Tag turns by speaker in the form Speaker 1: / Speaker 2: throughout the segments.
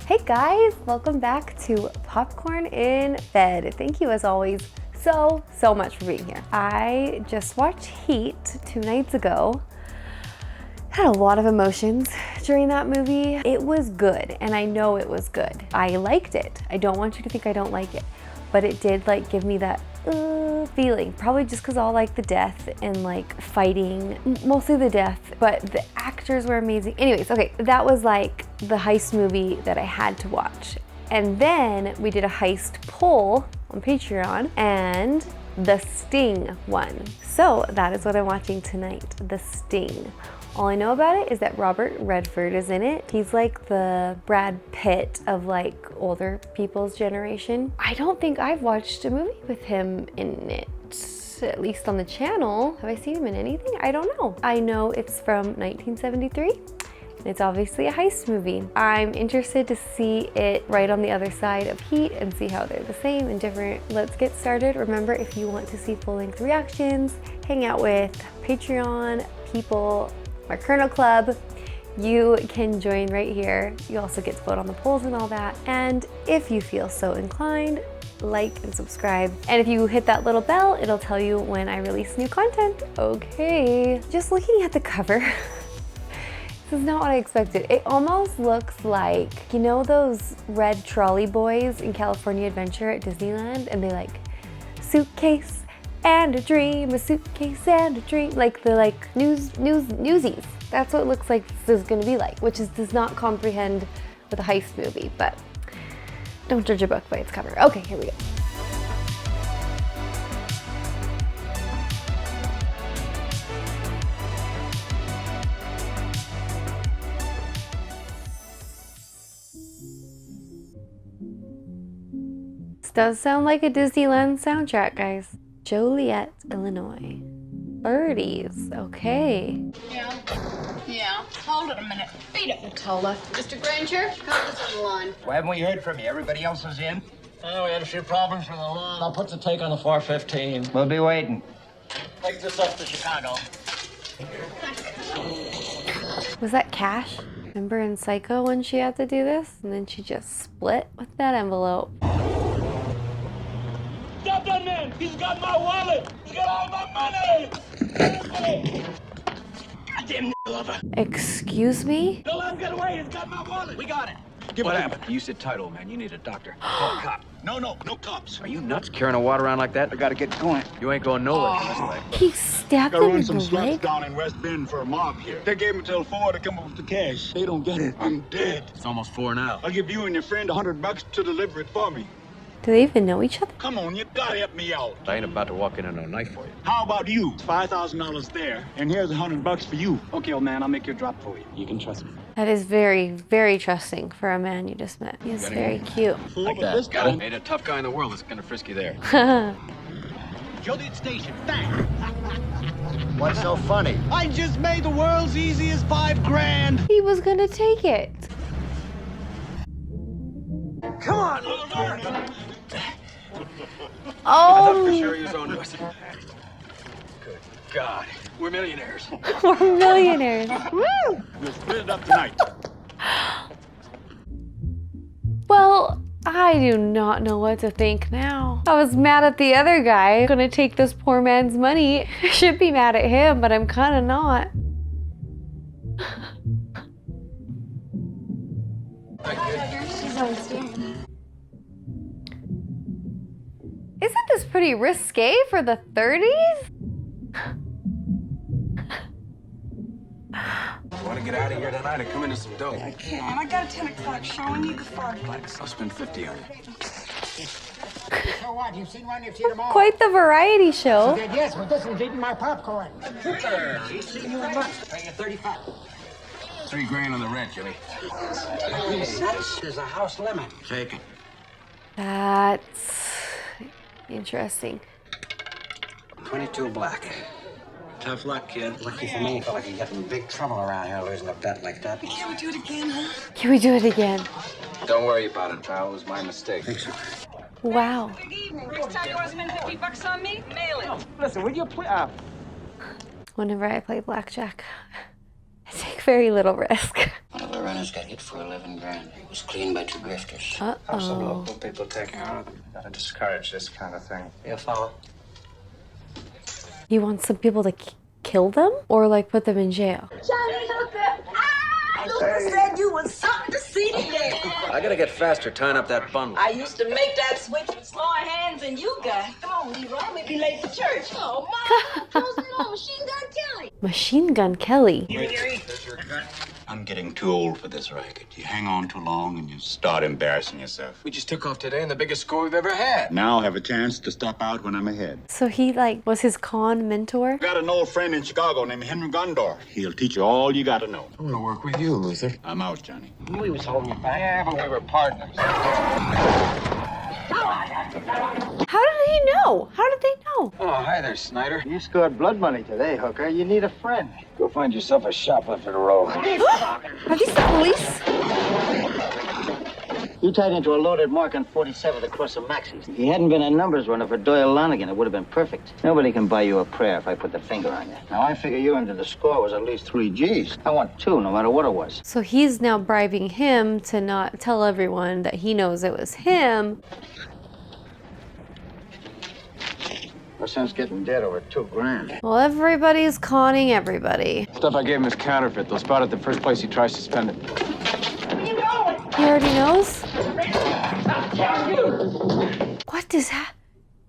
Speaker 1: Hey guys, welcome back to Popcorn in Bed. Thank you as always so much for being here. I just watched Heat 2 nights ago. Had a lot of emotions during that movie. It was good, and I know it was good. I liked it. I don't want you to think I don't like it, but it did like give me that feeling, probably just because all like the death and like fighting, mostly the death, but the actors were amazing. Anyways, okay, that was like the heist movie that I had to watch. And then we did a heist poll on Patreon and the Sting won. So that is what I'm watching tonight, The Sting. All I know about it is that Robert Redford is in it. He's like the Brad Pitt of like older people's generation. I don't think I've watched a movie with him in it, at least on the channel. Have I seen him in anything? I don't know. I know it's from 1973. It's obviously a heist movie. I'm interested to see it right on the other side of Heat and see how they're the same and different. Let's get started. Remember, if you want to see full-length reactions, hang out with Patreon people, my Kernel Club, you can join right here. You also get to vote on the polls and all that. And if you feel so inclined, like and subscribe. And if you hit that little bell, it'll tell you when I release new content. Okay, just looking at the cover, this is not what I expected. It almost looks like, you know those red trolley boys in California Adventure at Disneyland? And they like, suitcase and a dream, a suitcase and a dream, like the like newsies. That's what it looks like this is gonna be like, which does not comprehend with a heist movie, but don't judge a book by its cover. Okay, here we go. This does sound like a Disneyland soundtrack, guys. Joliet, Illinois. Birdies, okay.
Speaker 2: Yeah. Hold it a minute. Beat it, Natola. Mr. Granger, cut this on the line.
Speaker 3: Why haven't we heard from you? Everybody else is in?
Speaker 4: Oh, we had a few problems with the law. I'll put the take on the 415.
Speaker 3: We'll be waiting.
Speaker 4: Take this up to Chicago.
Speaker 1: Was that Cash? Remember in Psycho when she had to do this? And then she just split with that envelope.
Speaker 4: Stop that man! He's got my wallet! He's got all my money! Goddamn lover!
Speaker 1: Excuse me?
Speaker 4: Don't let him get away! He's got my wallet! We got it!
Speaker 5: What happened? You said title, man. You need a doctor. Call a cop.
Speaker 4: No cops.
Speaker 5: Are you nuts carrying a water around like that?
Speaker 3: I gotta get going.
Speaker 5: You ain't going nowhere this way.
Speaker 1: He stabbed
Speaker 6: Gotta
Speaker 1: him
Speaker 6: run
Speaker 1: in
Speaker 6: some
Speaker 1: the
Speaker 6: slots
Speaker 1: leg?
Speaker 6: down in West Bend for a mob here. They gave me till 4 to come up with the cash. They don't get it. I'm dead.
Speaker 5: It's almost 4 now.
Speaker 6: I'll give you and your friend $100 to deliver it for me.
Speaker 1: Do they even know each other?
Speaker 6: Come on, you gotta help me out.
Speaker 5: I ain't about to walk in on no knife for you.
Speaker 6: How about you? $5,000 there, and here's $100 for you.
Speaker 3: Okay, old man, I'll make your drop for you. You can trust me.
Speaker 1: That is very, very trusting for a man you just met. He's
Speaker 5: Got
Speaker 1: very
Speaker 5: anyone?
Speaker 1: cute.
Speaker 6: Like
Speaker 3: that.
Speaker 5: Got it? Ain't a tough guy in the world that's gonna frisk you there.
Speaker 4: Joliet Station, bang!
Speaker 3: What's so funny?
Speaker 4: I just made the world's easiest $5 grand!
Speaker 1: He was gonna take it.
Speaker 4: Come on, little man!
Speaker 1: Oh,
Speaker 5: For sure he was on us. Good God. We're millionaires.
Speaker 1: we're millionaires. Woo!
Speaker 6: We'll split it up tonight.
Speaker 1: Well, I do not know what to think now. I was mad at the other guy gonna take this poor man's money. I should be mad at him, but I'm kind of not. Isn't this pretty risque for the 30s?
Speaker 5: Want to get out of here tonight and come into some dough?
Speaker 2: I can't. I got a 10 o'clock show. I need the Farflex.
Speaker 5: I'll spend 50 on you.
Speaker 3: So what? You've seen one, you've seen them all.
Speaker 1: Quite the variety show.
Speaker 3: Yes, but this one's eating my popcorn. He's seen you in months. Pay you 35.
Speaker 5: 3 grand on the rent, Jimmy.
Speaker 3: There's a house limit.
Speaker 5: Take it.
Speaker 1: That's interesting.
Speaker 3: 22 black.
Speaker 5: Tough luck, kid.
Speaker 3: Lucky for me, fella can get in big trouble around here losing a bet like that.
Speaker 2: Can we do it again, huh?
Speaker 1: Can we do it again?
Speaker 5: Don't worry about it, pal. It was my mistake.
Speaker 3: Think so.
Speaker 1: Wow.
Speaker 2: Good evening. Next time you want to spend $50 on me, mail it.
Speaker 3: Listen, will you play?
Speaker 1: Whenever I play blackjack, I take very little risk.
Speaker 7: One of our runners got hit for 11 grand. He was cleaned by 2 grifters.
Speaker 8: Have some
Speaker 1: Uh-oh.
Speaker 8: local people take care of them. Gotta discourage this kind of thing. You follow?
Speaker 1: You want some people to kill them? Or like put them in jail?
Speaker 9: Johnny Hooker! Ah! Luther said you was something to see today.
Speaker 10: I gotta get faster tying up that bundle.
Speaker 9: I used to make that switch with slower hands than you got. Come on, Leroy, we'll be late for church. Oh, Mom, closing it on Machine Gun Kelly.
Speaker 1: Machine Gun Kelly.
Speaker 6: I'm getting too old for this racket. You hang on too long and you start embarrassing yourself.
Speaker 5: We just took off today in the biggest score we've ever had.
Speaker 6: Now I have a chance to step out when I'm ahead.
Speaker 1: So he like was his con mentor?
Speaker 6: I got an old friend in Chicago named Henry Gondorf. He'll teach you all you got to know.
Speaker 5: I wanna work with you, Luther.
Speaker 6: I'm out, Johnny.
Speaker 8: We was holding you back.
Speaker 5: Yeah, but we were partners.
Speaker 1: How did he know? How did they know?
Speaker 5: Oh, hi there, Snyder.
Speaker 3: You scored blood money today, Hooker. You need a friend.
Speaker 5: Go find yourself a shoplifter to roll.
Speaker 1: Are these the police?
Speaker 7: You tied into a loaded mark on 47th across the Maxis. If he hadn't been a numbers runner for Doyle Lonigan, it would have been perfect. Nobody can buy you a prayer if I put the finger on you. Now, I figure you into the score was at least 3 G's. I want 2, no matter what it was.
Speaker 1: So he's now bribing him to not tell everyone that he knows it was him.
Speaker 7: No sense getting dead over 2 grand.
Speaker 1: Well, everybody's conning everybody.
Speaker 5: Stuff I gave him is counterfeit. They'll spot it the first place he tries to spend it.
Speaker 1: He already knows? What is that?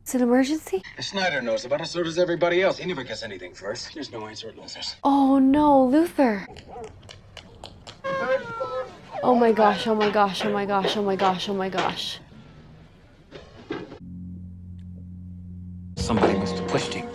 Speaker 1: It's an emergency?
Speaker 5: Snyder knows about it, so does everybody else. He never gets anything first. There's no answer at Luther's.
Speaker 1: Oh no, Luther. Oh my gosh, oh my gosh, oh my gosh, oh my gosh, oh my gosh.
Speaker 10: Somebody must have pushed him.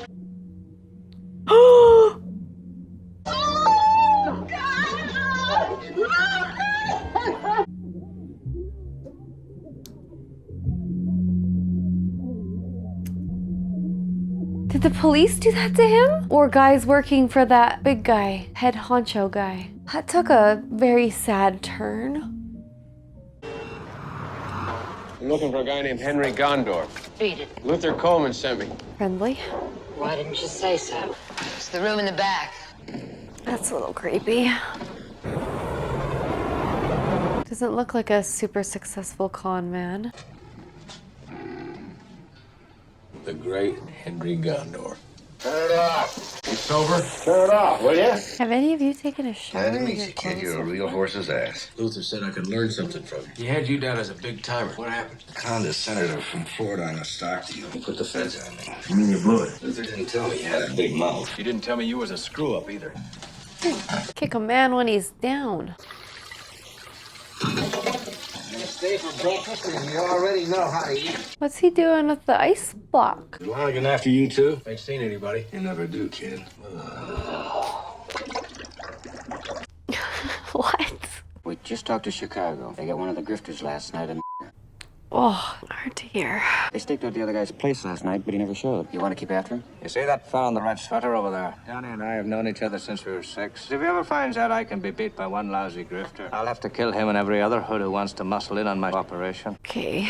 Speaker 1: Did the police do that to him? Or guys working for that big guy, head honcho guy? That took a very sad turn.
Speaker 5: I'm looking for a guy named Henry Gondorf.
Speaker 2: Beat it.
Speaker 5: Luther Coleman sent me.
Speaker 1: Friendly.
Speaker 2: Why didn't you say so? It's the room in the back.
Speaker 1: That's a little creepy. Doesn't look like a super successful con man.
Speaker 5: The great Henry Gondorf.
Speaker 6: Turn it off.
Speaker 5: You sober?
Speaker 6: Turn it off, will you?
Speaker 1: Have any of you taken a shower?
Speaker 10: Nice to
Speaker 1: in
Speaker 10: meet
Speaker 1: your
Speaker 10: you, kid.
Speaker 1: clothes?
Speaker 10: You're a real horse's ass.
Speaker 5: Luther said I could learn something from you. He had you down as a big timer. What happened?
Speaker 10: Conned a senator from Florida on a stock deal. He put the feds on me.
Speaker 6: You mean you blew it?
Speaker 10: Luther didn't tell me he had a big mouth.
Speaker 5: He didn't tell me you was a screw-up either.
Speaker 1: Kick a man when he's down.
Speaker 8: Stay for breakfast, and you already know how to eat.
Speaker 1: What's he doing with the ice block?
Speaker 6: Lonigan after you, too?
Speaker 5: Ain't seen anybody.
Speaker 10: You never do, kid.
Speaker 1: What?
Speaker 7: We just talked to Chicago. They got one of the grifters last night, and
Speaker 1: Oh, hard to hear.
Speaker 7: they staked out the other guy's place last night, but he never showed. You want to keep after him?
Speaker 8: You see that fellow in the red sweater over there? Johnny and I have known each other since we were 6. If he ever finds out I can be beat by one lousy grifter, I'll have to kill him and every other hood who wants to muscle in on my operation.
Speaker 1: Okay,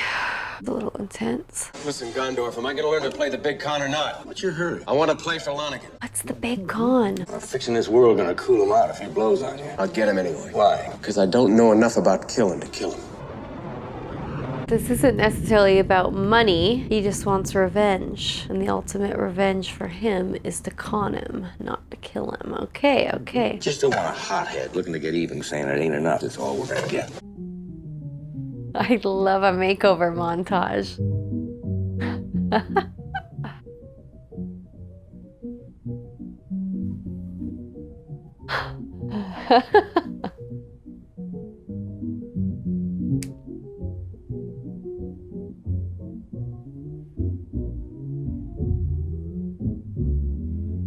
Speaker 1: a little intense.
Speaker 5: Listen, Gondorf, am I gonna learn to play the big con or not?
Speaker 10: What's your hurry?
Speaker 5: I want to play for Lonigan.
Speaker 1: What's the big con?
Speaker 10: I'm fixing this world gonna cool him out if he blows on you.
Speaker 5: I'll get him anyway.
Speaker 10: Why?
Speaker 5: Because I don't know enough about killing to kill him.
Speaker 1: This isn't necessarily about money. He just wants revenge. And the ultimate revenge for him is to con him, not to kill him. Okay, okay.
Speaker 10: Just don't want a hothead looking to get even, saying it ain't enough. That's all we're gonna get.
Speaker 1: I love a makeover montage.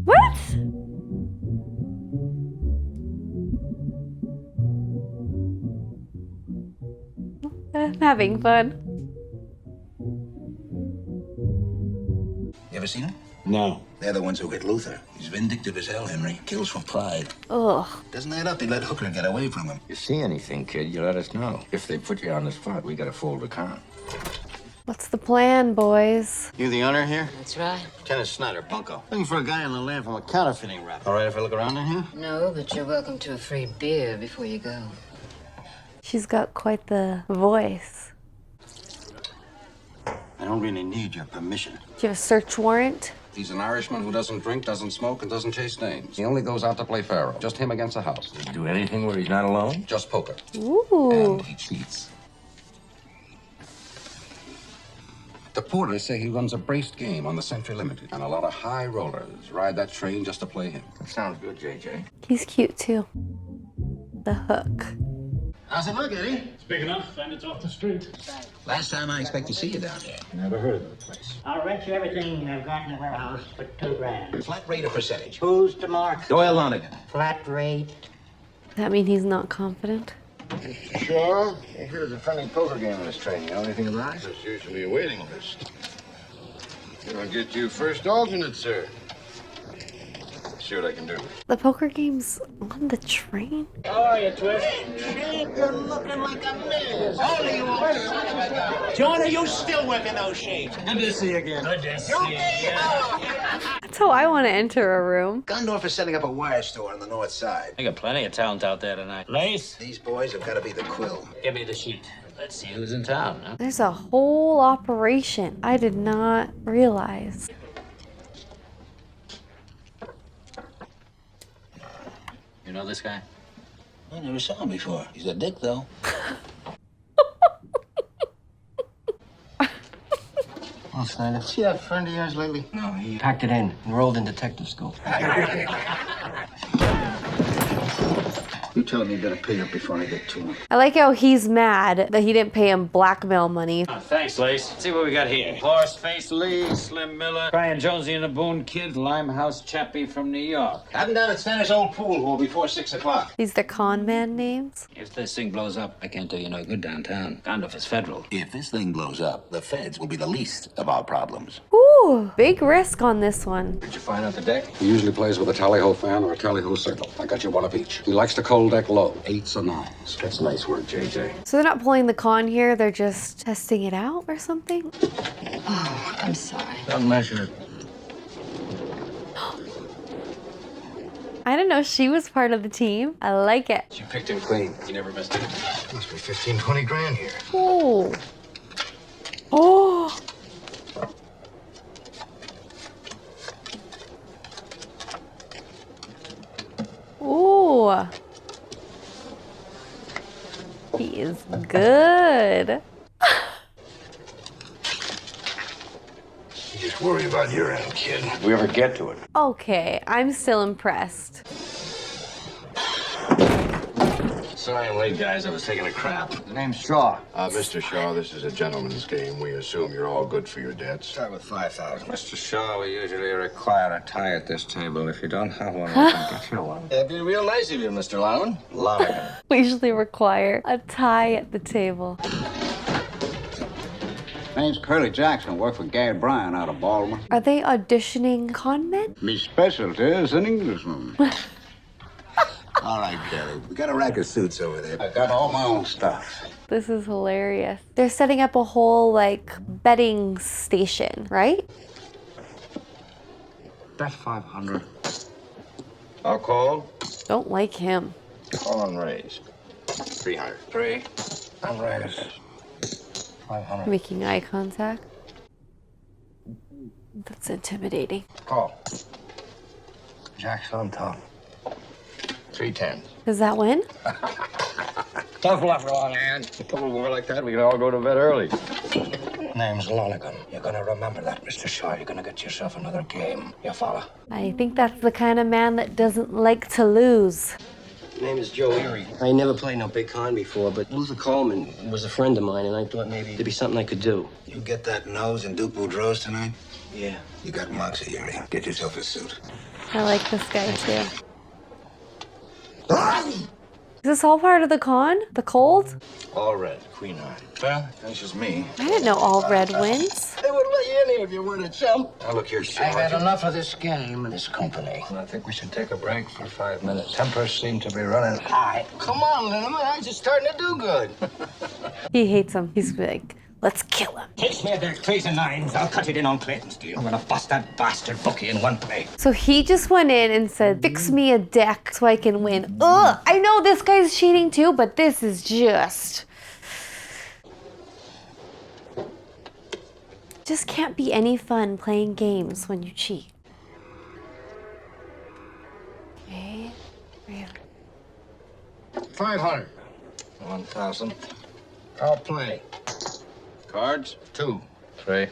Speaker 1: What? I'm having fun.
Speaker 10: You ever seen him?
Speaker 6: No.
Speaker 10: They're the ones who hit Luther. He's vindictive as hell, Henry. Kills from pride.
Speaker 1: Ugh.
Speaker 10: Doesn't add up. He let Hooker get away from him. You see anything, kid, you let us know. If they put you on the spot, we gotta fold the con.
Speaker 1: What's the plan, boys?
Speaker 7: You the owner here?
Speaker 9: That's right.
Speaker 7: Kenneth Snyder, bunco. Looking for a guy on the land from a counterfeiting rep. All right if I look around in here?
Speaker 9: No, but you're welcome to a free beer before you go.
Speaker 1: She's got quite the voice.
Speaker 7: I don't really need your permission.
Speaker 1: Do you have a search warrant?
Speaker 10: He's an Irishman who doesn't drink, doesn't smoke, and doesn't chase dames. He only goes out to play faro. Just him against the house.
Speaker 5: Does he do anything where he's not alone?
Speaker 10: Just poker.
Speaker 1: Ooh.
Speaker 10: And he cheats. The porters say he runs a braced game on the Century Limited, and a lot of high rollers ride that train just to play him.
Speaker 5: That sounds good, JJ.
Speaker 1: He's cute too. The hook.
Speaker 3: How's it look, Eddie?
Speaker 4: It's big enough, and it's off the street.
Speaker 10: Last time I expect to see you down here.
Speaker 5: Never heard of the place.
Speaker 3: I'll rent you everything I've got in the warehouse for $2,000.
Speaker 10: Flat rate or percentage?
Speaker 3: Who's to mark?
Speaker 10: Doyle Lonigan.
Speaker 3: Flat rate.
Speaker 1: Does that mean he's not confident?
Speaker 7: Sure. Here's a friendly poker game in this train. You know anything about it?
Speaker 11: There's usually a waiting list. I'll get you first alternate, sir. See what I can do.
Speaker 1: The poker game's on the train?
Speaker 4: How are you, Twist?
Speaker 3: You're looking like a mess. Only you won't. John, are you still working those shades?
Speaker 5: Good to see you again. Good to see you.
Speaker 1: That's how I want to enter a room.
Speaker 10: Gundorf is setting up a wire store on the north side.
Speaker 8: I got plenty of talent out there tonight. Lace,
Speaker 10: These boys have got to be the quill.
Speaker 8: give me the sheet. Let's see who's in town, huh?
Speaker 1: There's a whole operation. I did not realize.
Speaker 8: You know this guy?
Speaker 10: I never saw him before. He's a dick, though.
Speaker 7: Well, Snyder, see that friend of yours lately?
Speaker 5: No, he packed it in, enrolled in detective school.
Speaker 7: You tell him you better pay up before I get to him.
Speaker 1: I like how he's mad that he didn't pay him blackmail money.
Speaker 8: Oh, thanks, Lace. Let's see what we got here. Horseface Lee, Slim Miller, Brian Jonesy and the Boone Kid, Limehouse Chappie from New York.
Speaker 7: Have him down at Snyder's old pool hall before 6 o'clock.
Speaker 1: These the con man names?
Speaker 8: If this thing blows up, I can't do you no good downtown. Gandalf is federal.
Speaker 6: If this thing blows up, the feds will be the least of our problems.
Speaker 1: Ooh, big risk on this one.
Speaker 5: Did you find out the deck?
Speaker 11: He usually plays with a tally-ho fan or a tally-ho circle. I got you one of each. He likes to cold deck low, 8s or 9s.
Speaker 5: That's nice work, JJ.
Speaker 1: So they're not pulling the con here, they're just testing it out or something?
Speaker 9: Oh, I'm sorry.
Speaker 5: Don't mention it.
Speaker 1: I didn't know she was part of the team. I like it.
Speaker 5: You picked him clean. You never missed it.
Speaker 11: Must be 15, 20 grand here.
Speaker 1: Oh. Oh. Ooh. He is good.
Speaker 11: You just worry about your end, kid. If we ever get to it.
Speaker 1: Okay, I'm still impressed.
Speaker 5: Sorry I'm late, guys. I was taking a crap.
Speaker 7: The name's Shaw.
Speaker 11: Mr. Shaw, this is a gentleman's game. We assume you're all good for your debts.
Speaker 7: Start with 5,000.
Speaker 8: Mr. Shaw, we usually require a tie at this table. If you don't have one, we can get you one.
Speaker 7: That'd be real nice of you, Mr. Lonigan. Lonigan.
Speaker 1: We usually require a tie at the table.
Speaker 6: Name's Curly Jackson. Work for Gary Bryan out of Baltimore.
Speaker 1: Are they auditioning con men?
Speaker 6: Me specialty is an Englishman.
Speaker 10: All right, Kelly. We got a rack of suits over there. I got all my own stuff.
Speaker 1: This is hilarious. They're setting up a whole, like, betting station, right?
Speaker 5: Bet 500.
Speaker 11: I'll call.
Speaker 1: Don't like him.
Speaker 11: Call and raise. 300.
Speaker 5: 3. And raise. 500.
Speaker 1: Making eye contact. That's intimidating.
Speaker 5: Call. Jack's on top.
Speaker 11: 310.
Speaker 1: Does that win?
Speaker 5: Tough luck, Lonigan. A couple more like that, we can all go to bed early.
Speaker 7: Name's Lonigan. You're gonna remember that, Mr. Shaw. You're gonna get yourself another game. You follow?
Speaker 1: I think that's the kind of man that doesn't like to lose.
Speaker 12: Name is Joe Erie. I never played no big con before, but Luther Coleman was a friend of mine, and I thought maybe there'd be something I could do.
Speaker 10: You get that nose and Duke Boudreaux's tonight?
Speaker 12: Yeah.
Speaker 10: You got moxie, Erie. Get yourself a suit.
Speaker 1: I like this guy too. Is this all part of the con? The cold?
Speaker 11: All red. Queen high. Well, that's just me.
Speaker 1: I didn't know all red wins.
Speaker 12: They wouldn't let you in here if you weren't a chump.
Speaker 11: Now look here, Shaw.
Speaker 7: I've had enough of this game and this company.
Speaker 8: I think we should take a break for 5 minutes. Tempers seem to be running
Speaker 7: All right.
Speaker 12: Come on, Linneman. I'm just starting to do good.
Speaker 1: He hates him. He's like Let's kill him.
Speaker 8: Takes me their threes and nines. I'll cut it in on Clayton's deal. I'm gonna bust that bastard bookie in one play.
Speaker 1: So he just went in and said, fix me a deck so I can win. Ugh, I know this guy's cheating too, but this is just can't be any fun playing games when you cheat. Okay,
Speaker 10: 500.
Speaker 8: 1,000.
Speaker 10: I'll play.
Speaker 11: Cards?
Speaker 10: 2.
Speaker 8: 3.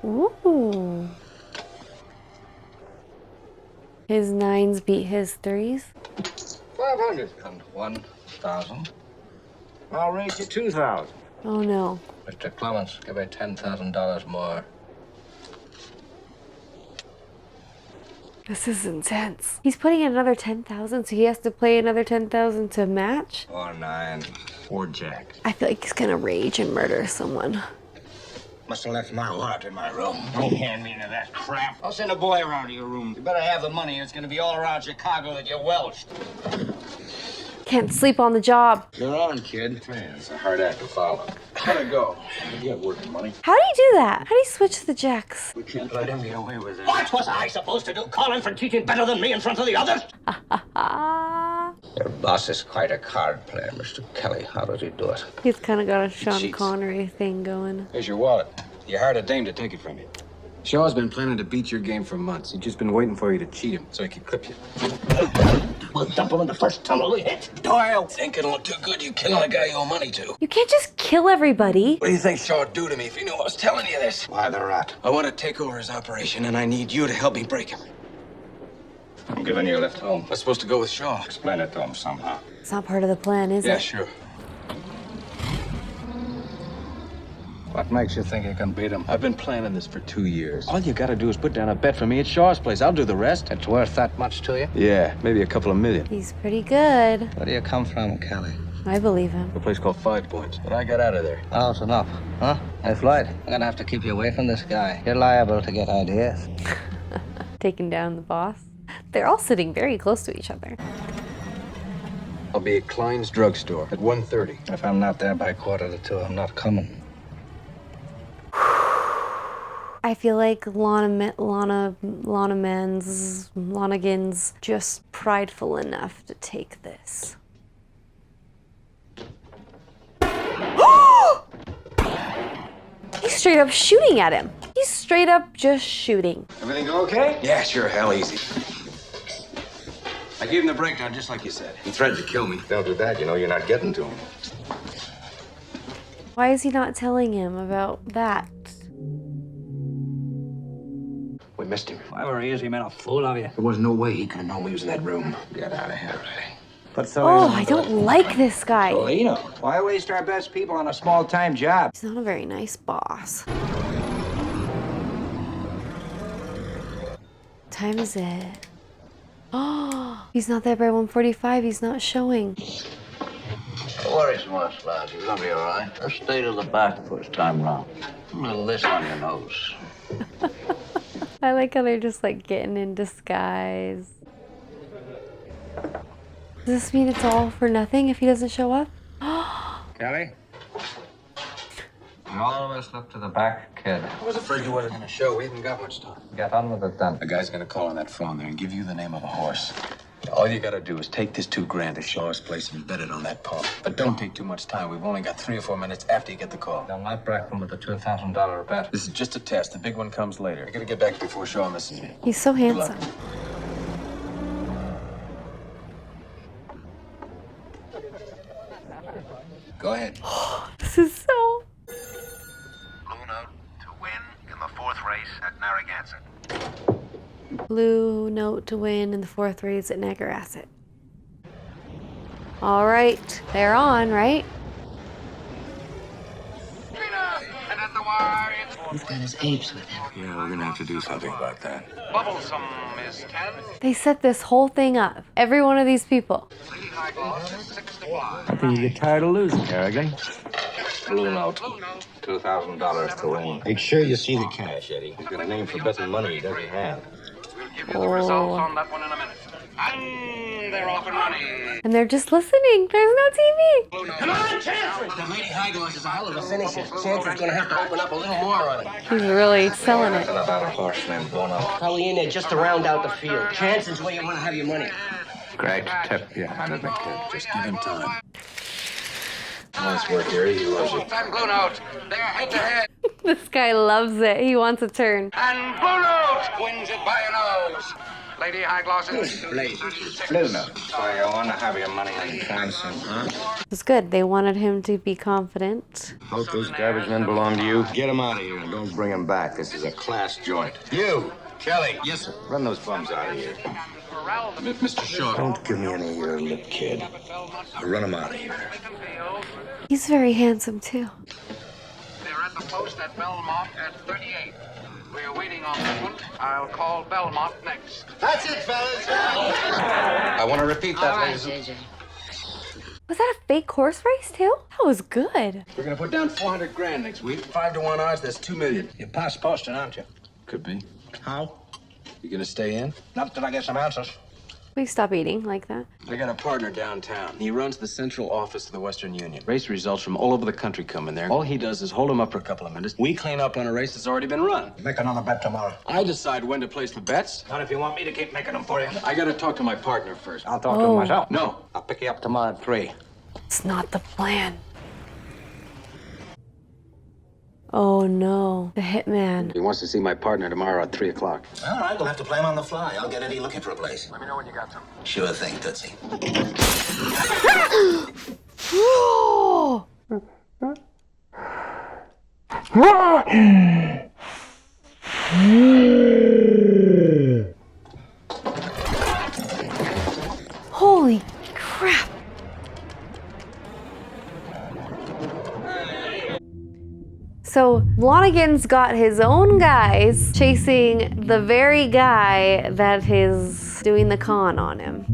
Speaker 1: Ooh. His nines beat his threes.
Speaker 10: 500.
Speaker 8: And 1,000.
Speaker 10: I'll raise you 2,000.
Speaker 1: Oh no.
Speaker 8: Mr. Clements, give me $10,000 more.
Speaker 1: This is intense. He's putting in another 10,000, so he has to play another 10,000 to match.
Speaker 8: 4 9.
Speaker 10: 4 jacks.
Speaker 1: I feel like he's gonna rage and murder someone.
Speaker 7: Must have left my wallet in my room. Don't hand me into that crap. I'll send a boy around to your room. You better have the money. It's gonna be all around Chicago that you welched.
Speaker 1: Can't sleep on the job.
Speaker 10: You're on, kid. Man, it's a hard act to follow. How'd it go? You got working money.
Speaker 1: How do you do that? How do you switch the jacks?
Speaker 10: We can't let him get away with it.
Speaker 8: What was I supposed to do? Call him for cheating better than me in front of the others? Your boss is quite a card player, Mr. Kelly. How does he do it?
Speaker 1: He's kind of got a Sean
Speaker 10: cheats.
Speaker 1: Connery thing going.
Speaker 11: Here's your wallet. You hired a dame to take it from you. Shaw's been planning to beat your game for months. He's just been waiting for you to cheat him so he could clip you.
Speaker 8: We'll dump him in the first tunnel we hit.
Speaker 11: Doyle! Think it'll look too good you killing a guy you owe money to.
Speaker 1: You can't just kill everybody.
Speaker 11: What do you think Shaw'd do to me if he knew I was telling you this?
Speaker 10: Why the rat?
Speaker 11: I want to take over his operation, and I need you to help me break him.
Speaker 10: I'm giving you a lift home.
Speaker 11: I'm supposed to go with Shaw.
Speaker 10: Explain it to him somehow.
Speaker 1: It's not part of the plan, is
Speaker 11: Yeah,
Speaker 1: it?
Speaker 11: sure.
Speaker 8: What makes you think you can beat him?
Speaker 5: I've been planning this for 2 years. All you gotta do is put down a bet for me at Shaw's place. I'll do the rest.
Speaker 8: It's worth that much to you?
Speaker 5: Yeah, maybe a couple of million.
Speaker 1: He's pretty good.
Speaker 8: Where do you come from, Kelly?
Speaker 1: I believe him.
Speaker 5: A place called 5 Points. But I got out of there.
Speaker 8: Close enough, huh? Hey, Floyd, I'm gonna have to keep you away from this guy. You're liable to get ideas.
Speaker 1: Taking down the boss. They're all sitting very close to each other.
Speaker 5: I'll be at Klein's drugstore at 1:30.
Speaker 8: If I'm not there by 1:45, I'm not coming.
Speaker 1: I feel like Lonigan's just prideful enough to take this. He's straight up shooting at him. He's straight up just shooting.
Speaker 10: Everything go okay?
Speaker 5: Yeah, sure, hell easy. I gave him the breakdown just like you said. He threatened to kill me.
Speaker 10: Don't do that. You know you're not getting to him.
Speaker 1: Why is he not telling him about that?
Speaker 10: We missed him.
Speaker 8: If I were he made a fool of you.
Speaker 10: There was no way he could have known we was in that room. Get out of here, Ray.
Speaker 8: But so
Speaker 1: Oh, I don't like this guy.
Speaker 8: Lino, why waste our best people on a small-time job?
Speaker 1: He's not a very nice boss. Time is it? Oh, he's not there by 1:45. He's not showing.
Speaker 7: Don't worry so much, lads. You're gonna be all right. Just stay to the back first time round. A little this on your nose.
Speaker 1: I like how they're just like getting in disguise. Does this mean it's all for nothing if he doesn't show up?
Speaker 8: Kelly? You always look to the back, kid.
Speaker 11: I was afraid you wasn't gonna show. We haven't got much time.
Speaker 8: Get on with it then.
Speaker 11: The guy's gonna call on that phone there and give you the name of a horse. All you gotta do is take this $2,000 to Shaw's place and bet it on that pawn. But don't take too much time. We've only got 3 or 4 minutes after you get the call.
Speaker 8: They'll not break them with a $2,000 bet.
Speaker 11: This is just a test. The big one comes later. I gotta get back before Shaw misses me.
Speaker 1: He's so handsome.
Speaker 11: Go ahead.
Speaker 1: This is so...
Speaker 3: Blue note to win in the 4th race at Narragansett.
Speaker 1: Blue note to win in the 4th race at Narragansett. All right, they're on, right?
Speaker 3: And at the wire, it's
Speaker 9: He's got his apes with him.
Speaker 11: Yeah, we're gonna have to do something about that.
Speaker 3: Bubblesome is 10.
Speaker 1: They set this whole thing up. Every one of these people.
Speaker 3: Lady High Boss is 6 to 1.
Speaker 8: I think you get tired of losing, Harrigan. Blue note. $2,000 to win.
Speaker 10: Make sure you see the cash, Eddie. He's got a name for betting money he doesn't have.
Speaker 3: We'll give you the results on that one in a minute.
Speaker 10: And they're off and running.
Speaker 1: And they're just listening. There's no TV.
Speaker 12: Come on, Chance! The Lady High Glass is a hell of a finisher. Chance is going to have to open up a little more on it.
Speaker 1: He's really selling it.
Speaker 11: About a horse named Bono.
Speaker 12: Probably in there just to round out the field. Chance is where you want to have your money.
Speaker 11: Great tip you handed me, kid. Just give him time.
Speaker 10: Nice work, Gary. He loves you.
Speaker 11: Time blown out. They're head to head.
Speaker 1: This guy loves it. He wants a turn.
Speaker 11: And blown out wins it by a nose. Lady High Glasses. Flew no. So you want to have your money in transom, huh?
Speaker 1: It was good. They wanted him to be confident.
Speaker 11: Both those garbage men belong to you. Get them out of here and don't bring them back. This is a class joint. You, Kelly. Yes, sir. Run those bums out of here.
Speaker 10: Mr. Shaw.
Speaker 11: Don't give me any of your lip, kid. I'll run them out of here.
Speaker 1: He's very handsome, too.
Speaker 11: They're at the post at Belmont at 38. We're waiting on this one. I'll call Belmont next.
Speaker 3: That's it, fellas.
Speaker 11: I want to repeat that, ladies.
Speaker 1: Was that a fake horse race, too? That was good.
Speaker 11: We're going to put down 400 grand next week. 5 to 1 odds, that's $2 million.
Speaker 8: You're past posting, aren't you?
Speaker 11: Could be.
Speaker 8: How?
Speaker 11: You going to stay in?
Speaker 8: Not till I get some answers.
Speaker 1: Please stop eating like that.
Speaker 11: I got a partner downtown. He runs the central office of the Western Union. Race results from all over the country come in there. All he does is hold them up for a couple of minutes. We clean up on a race that's already been run.
Speaker 8: Make another bet tomorrow.
Speaker 11: I decide when to place the bets.
Speaker 8: Not if you want me to keep making them for you.
Speaker 11: I got to talk to my partner first.
Speaker 8: I'll talk to him myself.
Speaker 11: No, I'll pick you up tomorrow at 3.
Speaker 1: It's not the plan. Oh no, the hitman.
Speaker 11: He wants to see my partner tomorrow at 3 o'clock.
Speaker 3: All right, we'll have to play him on the fly. I'll get Eddie looking for a place.
Speaker 11: Let me know when you got some.
Speaker 3: Sure thing, Tootsie.
Speaker 1: Holy crap. So Lonigan's got his own guys chasing the very guy that is doing the con on him.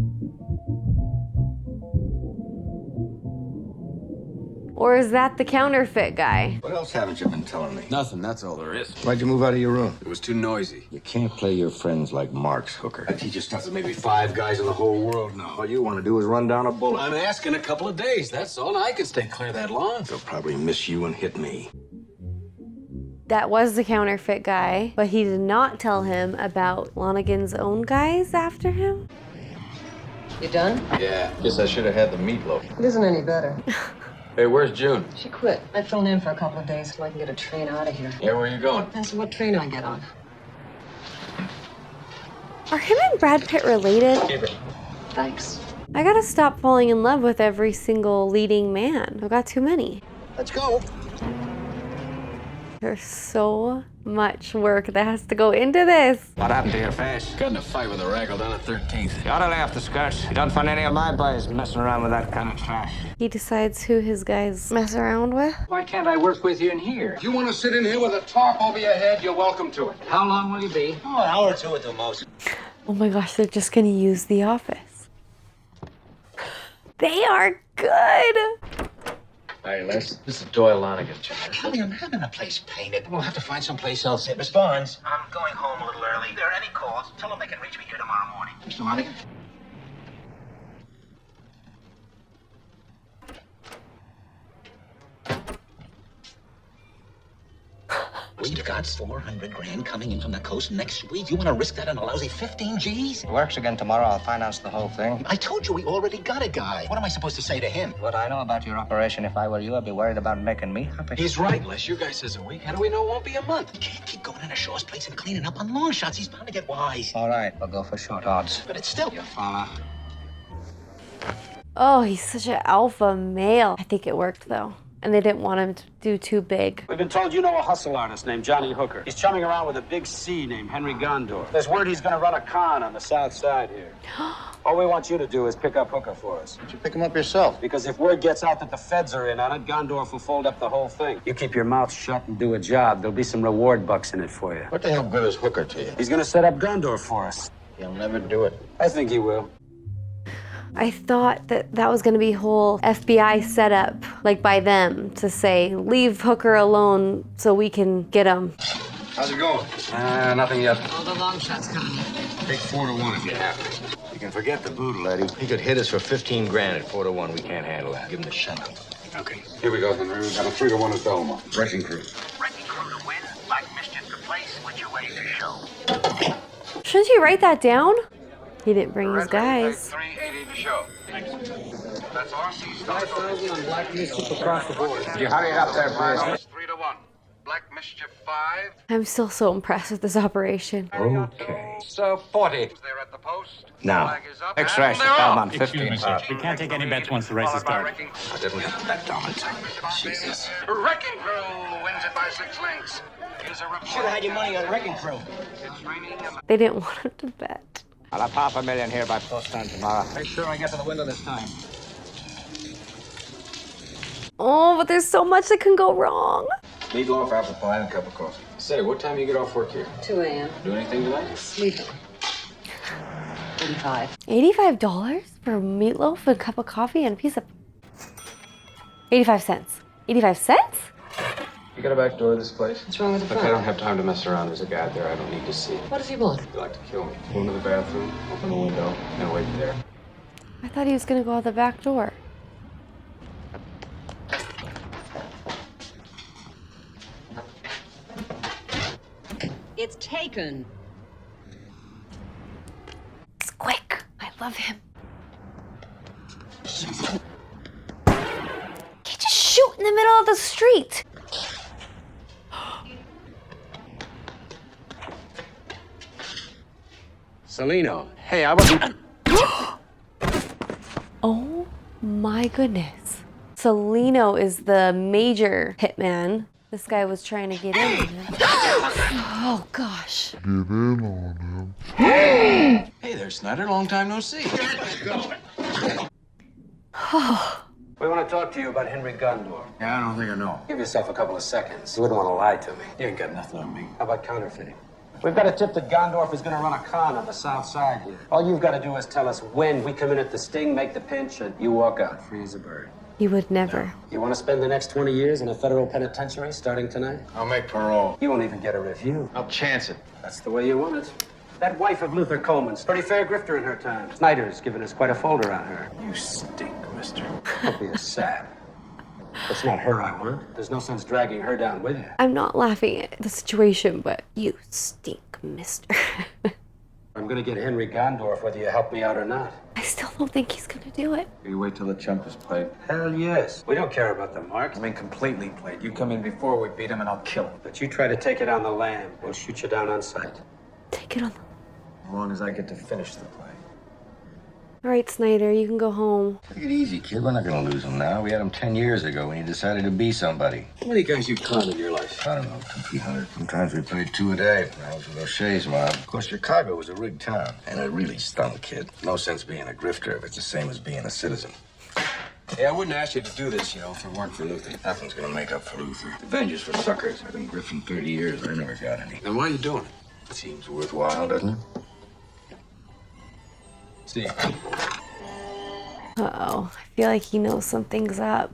Speaker 1: Or is that the counterfeit guy?
Speaker 11: What else haven't you been telling me?
Speaker 10: Nothing, that's all there is.
Speaker 11: Why'd you move out of your room?
Speaker 10: It was too noisy.
Speaker 11: You can't play your friends like Mark's hooker.
Speaker 10: He just stuff that maybe 5 guys in the whole world know.
Speaker 11: All you want to do is run down a bullet.
Speaker 10: I'm asking a couple of days, that's all. I can stay clear that long.
Speaker 11: They'll probably miss you and hit me.
Speaker 1: That was the counterfeit guy, but he did not tell him about Lonigan's own guys after him.
Speaker 9: You done?
Speaker 11: Yeah, guess I should have had the meatloaf.
Speaker 9: It isn't any better.
Speaker 11: Hey, where's June?
Speaker 9: She quit. I phoned in for a couple of days so I can get a train out of here.
Speaker 11: Yeah, where are you going?
Speaker 9: Depends on what train I get on.
Speaker 1: Are him and Brad Pitt related?
Speaker 11: Keep it.
Speaker 9: Thanks.
Speaker 1: I gotta stop falling in love with every single leading man. I've got too many.
Speaker 3: Let's go.
Speaker 1: There's so much work that has to go into this.
Speaker 8: What happened to your face?
Speaker 10: Got in a fight with a raggle down at 13th.
Speaker 8: You ought to lay off the skirts. You don't find any of my boys messing around with that kind of trash.
Speaker 1: He decides who his guys mess around with.
Speaker 8: Why can't I work with you in here?
Speaker 10: If you want to sit in here with a tarp over your head, you're welcome to it.
Speaker 8: How long will you be?
Speaker 3: Oh, an hour or two at the most.
Speaker 1: Oh my gosh, they're just gonna use the office. They are good.
Speaker 11: Hey, Les, this is Doyle Lonigan, Jr.
Speaker 3: Kelly, I'm having a place painted. We'll have to find someplace else. Miss Barnes. I'm going home a little early. If there are any calls, tell them they can reach me here tomorrow morning. Mr. Lonigan? We've got 400 grand coming in from the coast next week. You want to risk that on a lousy 15 G's?
Speaker 7: It works again tomorrow. I'll finance the whole thing.
Speaker 3: I told you we already got a guy. What am I supposed to say to him?
Speaker 7: What I know about your operation, if I were you, I'd be worried about making me happy.
Speaker 10: He's right, Les. Your guy says a week. How do we know it won't be a month?
Speaker 3: You can't keep going into Shaw's place and cleaning up on long shots. He's bound to get wise.
Speaker 7: All right, we'll go for short odds.
Speaker 3: But it's still...
Speaker 11: You follow?
Speaker 1: Oh, he's such an alpha male. I think it worked though. And they didn't want him to do too big.
Speaker 8: We've been told you know a hustle artist named Johnny Hooker. He's chumming around with a big C named Henry Gondor. There's word he's going to run a con on the south side here. All we want you to do is pick up Hooker for us.
Speaker 7: Why don't you pick him up yourself?
Speaker 8: Because if word gets out that the feds are in on it, Gondorf will fold up the whole thing. You keep your mouth shut and do a job. There'll be some reward bucks in it for you.
Speaker 11: What the hell good is Hooker to you?
Speaker 8: He's going to set up Gondorf for us.
Speaker 11: He'll never do it.
Speaker 8: I think he will.
Speaker 1: I thought that was going to be whole FBI setup, like by them, to say, leave Hooker alone so we can get him.
Speaker 10: How's it going? Nothing yet.
Speaker 9: All the long shots coming in.
Speaker 10: Take 4 to 1 if you have to.
Speaker 11: You can forget the boodle, Eddie. He could hit us for 15 grand at 4 to 1. We can't handle that. Give him the shut up.
Speaker 10: Okay. Here we go, Henry. We've got a 3 to 1 at Belmont. Wrecking crew.
Speaker 3: Wrecking crew to win, like mischief to play, switch your ways to show.
Speaker 1: Shouldn't you write that down? He didn't bring his guys.
Speaker 10: 380 to show. Thanks. That's RC.
Speaker 12: 5,000 on black mischief across the board.
Speaker 10: You hurry it up there, please. 3 to 1. Black mischief 5.
Speaker 1: I'm still so impressed with this operation.
Speaker 8: Okay. So 40.
Speaker 10: They're at the post.
Speaker 8: Now,
Speaker 10: Flag is up.
Speaker 8: extra
Speaker 10: And they're off.
Speaker 8: Belmont 15.
Speaker 13: We can't take any bets once the race is started.
Speaker 10: I didn't have to bet on it. Jesus. Wrecking crew wins it by 6 lengths. Here's a report.
Speaker 12: Should have had your money on Wrecking Crew.
Speaker 10: It's raining and
Speaker 1: They didn't want him to bet.
Speaker 8: I'll have $500,000 here by post time tomorrow.
Speaker 12: Make sure I get to the window this time.
Speaker 1: Oh, but there's so much that can go wrong.
Speaker 11: Meatloaf, apple pie, and a cup of coffee. Say, what time do you get off work here?
Speaker 9: 2 a.m.
Speaker 11: Do anything tonight?
Speaker 9: Sleeping. 85.
Speaker 1: $85 for meatloaf, a cup of coffee, and a piece of... 85 cents. 85 cents?
Speaker 11: You got a back door to this place?
Speaker 9: What's wrong with the
Speaker 11: Look,
Speaker 9: front?
Speaker 11: I don't have time to mess around. There's a guy there I don't need to see.
Speaker 9: What does he want?
Speaker 11: He'd like to kill me. Go into the bathroom, open the window, and wait there.
Speaker 1: I thought he was gonna go out the back door.
Speaker 9: It's taken.
Speaker 1: It's quick. I love him. Can't just shoot in the middle of the street.
Speaker 8: Salino. Hey, I wasn't...
Speaker 1: Oh my goodness. Salino is the major hitman. This guy was trying to get in on him. Oh gosh.
Speaker 11: Hey there, Snyder. Long time no see.
Speaker 12: We want to talk to you about Henry Gondor.
Speaker 11: Yeah, I don't think I know.
Speaker 12: Give yourself a couple of seconds. You wouldn't want to lie to me.
Speaker 11: You ain't got nothing on me.
Speaker 12: How about counterfeiting? We've got a tip that Gondorf is going to run a con on the south side here. All you've got to do is tell us when we come in at the sting, make the pinch, and you walk out free as a bird.
Speaker 1: You would never.
Speaker 12: You want to spend the next 20 years in a federal penitentiary starting tonight?
Speaker 11: I'll make parole.
Speaker 12: You won't even get a review.
Speaker 11: I'll chance it.
Speaker 12: That's the way you want it. That wife of Luther Coleman's pretty fair grifter in her time. Snyder's given us quite a folder on her.
Speaker 11: You stink, mister.
Speaker 12: Don't be a sap. It's not her I want. There's no sense dragging her down with you.
Speaker 1: I'm not laughing at the situation, but you stink, mister.
Speaker 12: I'm gonna get Henry Gondorf whether you help me out or not.
Speaker 1: I still don't think he's gonna do it.
Speaker 11: You wait till the chump is played.
Speaker 12: Hell yes. We don't care about the marks.
Speaker 11: I mean, completely played. You come in before we beat him and I'll kill him.
Speaker 12: But you try to take it on the lam, we'll shoot you down on sight.
Speaker 1: Take it on the...
Speaker 11: As long as I get to finish the play.
Speaker 1: All right, Snyder, you can go home.
Speaker 6: Take it easy, kid. We're not gonna lose him now. We had him 10 years ago when he decided to be somebody.
Speaker 12: How many guys you caught in your life?
Speaker 6: I don't know, 200-300. Sometimes we played 2 a day. That was with O'Shea's mob. Of course, Chicago was a rigged town. And it really stunk, kid. No sense being a grifter if it's the same as being a citizen.
Speaker 11: Hey, I wouldn't ask you to do this, if it weren't for Luther.
Speaker 6: Nothing's gonna make up for Luther. Revenge is for suckers. I've been grifting 30 years. I never got any.
Speaker 11: Then why are you doing it?
Speaker 6: Seems worthwhile, doesn't it?
Speaker 11: See,
Speaker 1: Uh-oh. I feel like he knows something's up.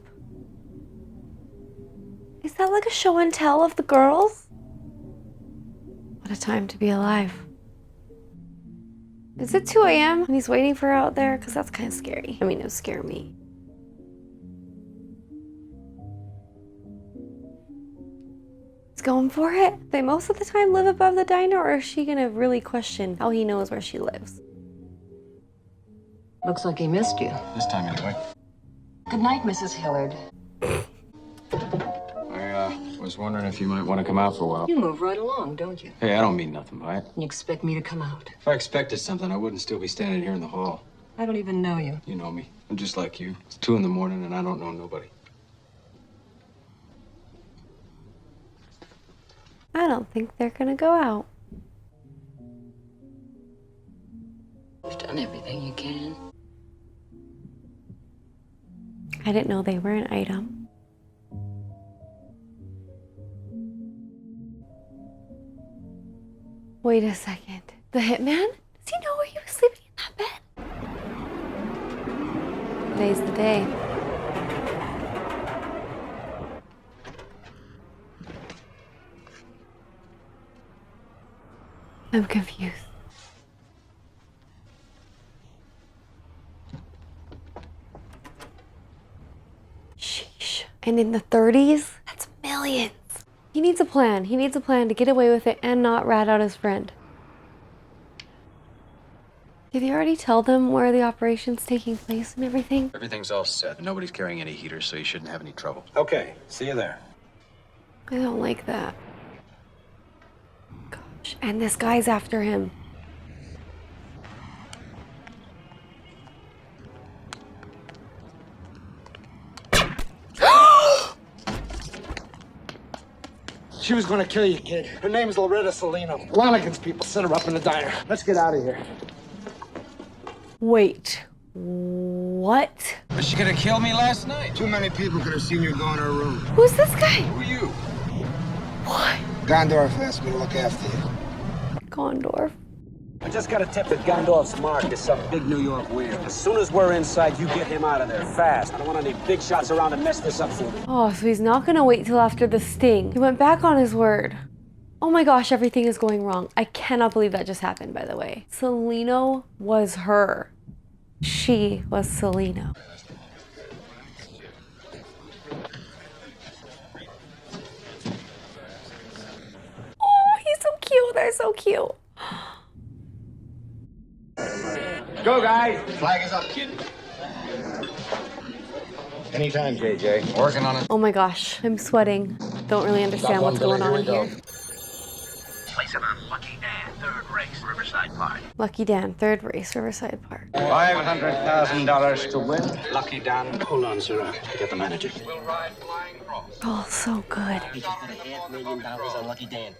Speaker 1: Is that like a show and tell of the girls? What a time to be alive. Is it 2 a.m. and he's waiting for her out there? Because that's kind of scary. I mean, it would scare me. He's going for it. They most of the time live above the diner, or is she going to really question how he knows where she lives?
Speaker 9: Looks like he missed you.
Speaker 11: this time anyway.
Speaker 9: Good night, Mrs. Hillard.
Speaker 11: I was wondering if you might want to come out for a while.
Speaker 9: You move right along, don't you?
Speaker 11: Hey, I don't mean nothing by it.
Speaker 9: You expect me to come out?
Speaker 11: If I expected something, I wouldn't still be standing here in the hall.
Speaker 9: I don't even know you.
Speaker 11: You know me. I'm just like you. It's 2 in the morning and I don't know nobody.
Speaker 1: I don't think they're going to go out.
Speaker 9: You've done everything you can.
Speaker 1: I didn't know they were an item. Wait a second. The hitman? Does he know where he was sleeping in that bed? Today's the day. I'm confused. Sheesh. And in the 30s, that's millions. He needs a plan. He needs a plan to get away with it and not rat out his friend. Did he already tell them where the operation's taking place and everything?
Speaker 11: Everything's all set. Nobody's carrying any heaters, so you shouldn't have any trouble.
Speaker 12: Okay, see you there.
Speaker 1: I don't like that. Gosh, and this guy's after him.
Speaker 12: She was gonna kill you, kid. Her name's Loretta Salino. Lonigan's people set her up in the diner. Let's get out of here.
Speaker 1: Wait, what?
Speaker 11: Was she gonna kill me last night?
Speaker 6: Too many people could have seen you go in her room.
Speaker 1: Who's this guy?
Speaker 11: Who are you?
Speaker 1: What?
Speaker 6: Gondorf asked me to look after you.
Speaker 1: Gondorf.
Speaker 12: I just got a tip that Gondorf's mark is some big New York weird. As soon as we're inside, you get him out of there fast. I don't want any big shots around to mess this up for me.
Speaker 1: Oh, so he's not gonna wait till after the sting. He went back on his word. Oh my gosh, everything is going wrong. I cannot believe that just happened, by the way. Salino was her. She was Salino. Oh, he's so cute. They're so cute.
Speaker 12: Go, guys.
Speaker 6: Flag is up, kid. Anytime, JJ.
Speaker 11: Working on it.
Speaker 1: Oh my gosh, I'm sweating. Don't really understand what's going on here.
Speaker 3: Place it on Lucky Dan, third race, Riverside Park.
Speaker 1: Lucky Dan, third race, Riverside Park.
Speaker 8: $500,000 to win.
Speaker 12: Lucky Dan. Hold on, sir. I get the manager.
Speaker 11: We'll ride flying cross.
Speaker 1: Oh, so good.
Speaker 7: He just put $500,000 on Lucky Dan.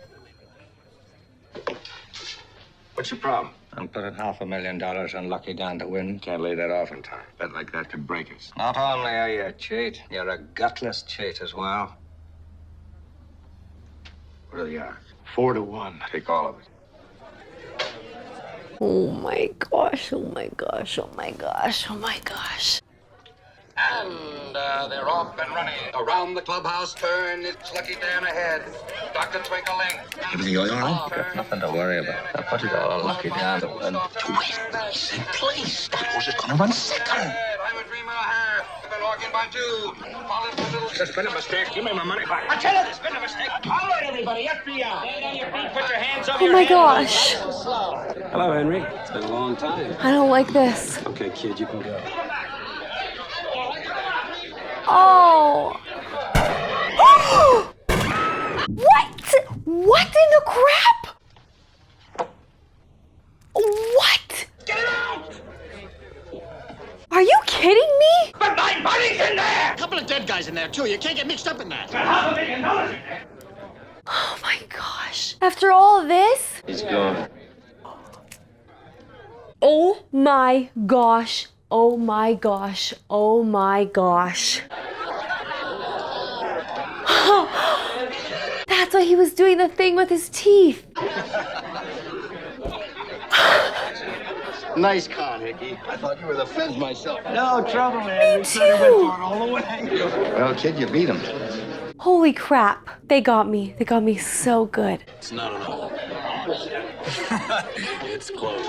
Speaker 6: What's your problem?
Speaker 8: I'm putting $500,000 on Lucky Dan to win.
Speaker 6: Can't lay that off in time. Bet like that could break us.
Speaker 8: Not only are you a cheat, you're a gutless cheat as well.
Speaker 6: What are the odds?
Speaker 11: 4 to 1.
Speaker 6: Take all of it.
Speaker 1: Oh my gosh, oh my gosh, oh my gosh, oh my gosh.
Speaker 10: And they're off and running. Around the clubhouse turn, it's Lucky Dan ahead. Dr. Twinkling.
Speaker 6: Everything going all right?
Speaker 8: Got nothing to worry about. I put it all on Lucky Dan to win.
Speaker 3: Wait, he said please. That horse is gonna run second.
Speaker 10: I'm a dreamer of half. I've been walking by 2. Followed the little...
Speaker 12: It's been a mistake. Give me my money back.
Speaker 4: I tell you, there's been a mistake. All right, everybody, FBI. Stand on your feet, put your hands over
Speaker 1: Oh
Speaker 4: your
Speaker 1: my
Speaker 4: head.
Speaker 1: gosh.
Speaker 12: Hello, Henry. It's been a long time.
Speaker 1: I don't like this.
Speaker 12: Okay, kid, you can go.
Speaker 1: Oh. What? What in the crap? What?
Speaker 4: Get it out!
Speaker 1: Are you kidding me?
Speaker 4: But my money's in there! A couple of dead guys in there, too. You can't get mixed up in that. $500,000 in there.
Speaker 1: Oh my gosh. After all of this?
Speaker 8: He's gone.
Speaker 1: Oh my gosh. Oh my gosh. Oh my gosh. That's why he was doing the thing with his teeth.
Speaker 6: Nice con, Hickey. I thought you were the feds myself.
Speaker 12: No trouble, man.
Speaker 1: Me too.
Speaker 12: All the way.
Speaker 6: Well, kid, you beat him.
Speaker 1: Holy crap. They got me. They got me so good.
Speaker 12: It's not enough. It's close.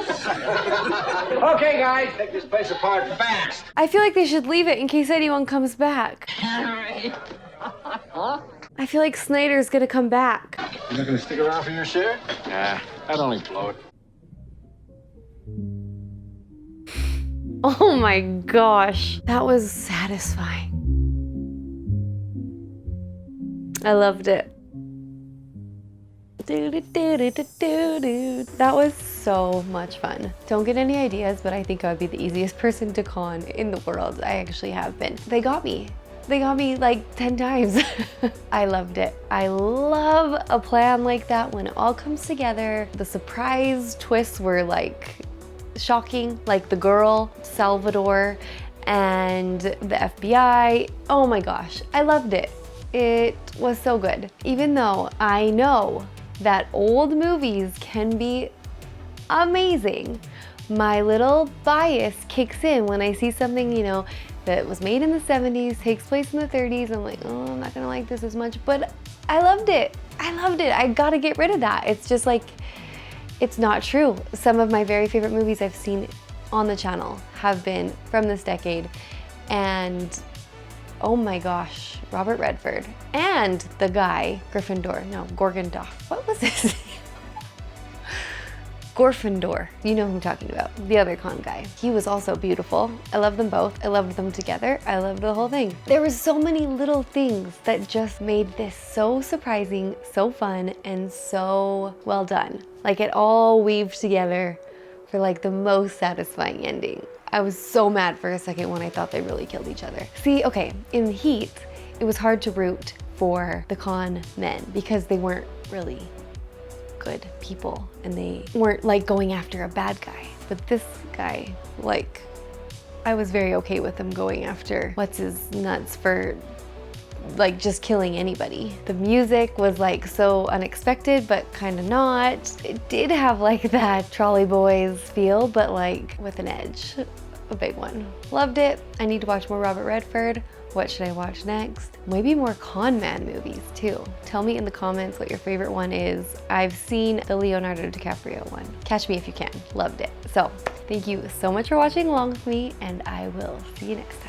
Speaker 3: Okay, guys, take this place apart fast.
Speaker 1: I feel like they should leave it in case anyone comes back. I feel like Snyder's gonna come back.
Speaker 6: You not gonna stick around for your share?
Speaker 11: Nah, I'd only blow it.
Speaker 1: Oh my gosh. That was satisfying. I loved it. That was so much fun. Don't get any ideas, but I think I would be the easiest person to con in the world. I actually have been. They got me. They got me like 10 times. I loved it. I love a plan like that when it all comes together. The surprise twists were like shocking, like the girl, Salvador, and the FBI. Oh my gosh, I loved it. It was so good. Even though I know that old movies can be amazing, my little bias kicks in when I see something, you know, that was made in the 70s, takes place in the 30s. I'm like, oh, I'm not gonna like this as much, but I loved it. I loved it. I gotta get rid of that. It's just like, It's not true. Some of my very favorite movies I've seen on the channel have been from this decade, and oh my gosh, Robert Redford and the guy, Gorgondoff. What was his name? Gryffindor. You know who I'm talking about. The other con guy. He was also beautiful. I love them both. I loved them together. I loved the whole thing. There were so many little things that just made this so surprising, so fun, and so well done. Like it all weaved together for like the most satisfying ending. I was so mad for a second when I thought they really killed each other. See, okay, in Heat, it was hard to root for the con men because they weren't really good people and they weren't like going after a bad guy. But this guy, like, I was very okay with him going after what's his nuts for like just killing anybody. The music was like so unexpected but kind of not. It did have like that Trolley Boys feel, but like with an edge, a big one. Loved it. I need to watch more Robert Redford. What should I watch next? Maybe more con man movies too. Tell me in the comments what your favorite one is. I've seen the Leonardo DiCaprio one. Catch Me If You Can. Loved it. So thank you so much for watching along with me, and I will see you next time.